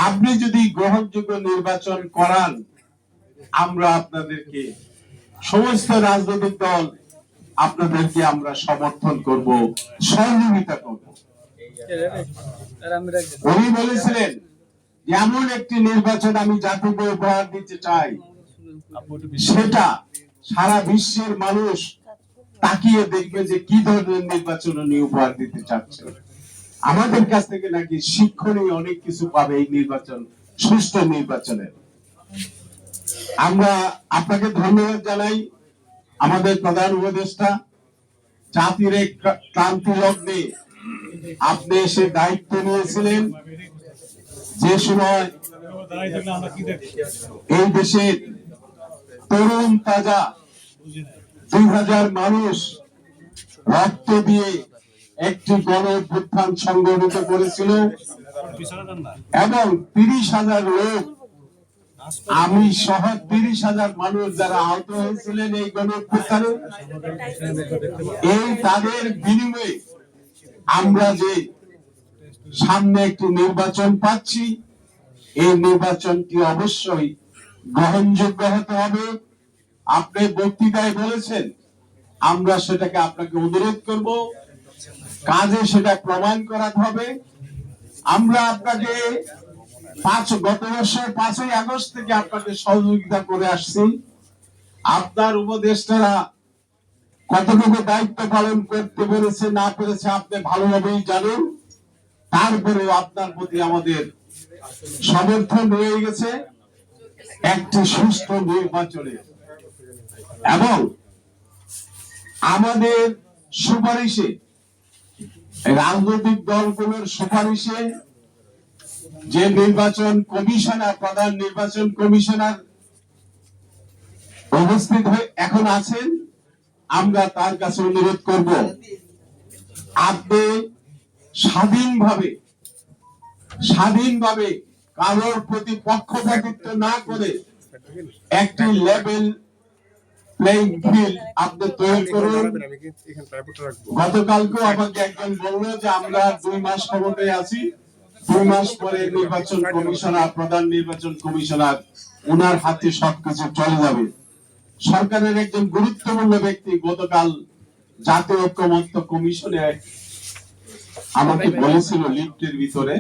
আপনি যদি গ্রহণযোগ্য নির্বাচন করান, আমরা আপনাদেরকে সমস্ত রাজনৈতিক দল আপনাদেরকে আমরা সমর্থন করব, সহযোগিতা করব। উনি বলেছিলেন এমন একটি নির্বাচন আমি জাতিকে উপহার দিতে চাই, সেটা সারা বিশ্বের মানুষ তাকিয়ে দেখবে যে কি ধরনের নির্বাচন উনি উপহার দিতে চাচ্ছেন। আমাদের কাছ থেকে নাকি শিক্ষণীয় অনেক কিছু পাবে এই নির্বাচন, সুষ্ঠু নির্বাচনের। আমরা আপনাকে ধন্যবাদ জানাই। আমাদের প্রধান উপদেষ্টা, জাতির এক ক্রান্তি লগ্নে আপনি এসে দায়িত্ব নিয়েছিলেন, যে সময় এই দেশের তরুণ তাজা 2000 মানুষ রক্ত দিয়ে একটি গণ অভ্যুত্থান সংগঠিত করেছিল এবং 30,000 লোক, আমি সহ 30,000 মানুষ যারা আহত হয়েছিলেন এই গণ অভ্যুত্থানে, এই তাদের বিনিময়ে আমরা যে সামনে একটি নির্বাচন পাচ্ছি, এই নির্বাচনটি অবশ্যই গ্রহণযোগ্য হতে হবে। আপনি বক্তৃতায় বলেছেন, আমরা সেটাকে আপনাকে অনুরোধ করব, কাজে সেটা প্রমাণ করাতে হবে। আমরা আপনাকে গত বছর 5ই আগস্ট থেকে আপনাকে সহযোগিতা করে আসছি। আপনার উপদেষ্টারা কতটুকু দায়িত্ব পালন করতে পেরেছে না পেরেছে আপনি ভালোভাবেই জানেন। তারপরেও আপনার প্রতি আমাদের সমর্থন রয়ে গেছে একটি সুষ্ঠু নির্বাচনে, এবং আমাদের সুপারিশে, রাজনৈতিক দলগুলোর সুপারিশে যে নির্বাচন কমিশনার, প্রধান নির্বাচন কমিশনার উপস্থিত হয়ে এখন আছেন, আমরা তার কাছে অনুরোধ করব, আপনি স্বাধীনভাবে কারোর প্রতি পক্ষপাতিত্ব না করে একটি লেভেল প্লেইং ফিল্ড আপনি তৈরি করুন। গতকালকেও আমাকে একজন বললো যে আমরা 2 মাস ক্ষমতায় আছি, 2 মাস পরে নির্বাচন কমিশনার, প্রধান নির্বাচন কমিশনার, ওনার হাতে সবকিছু চলে যাবে। সরকারের একজন গুরুত্বপূর্ণ ব্যক্তি গতকাল জাতীয় ঐক্যমত্য কমিশনে আমাকে বলেছিল লিফটের ভিতরে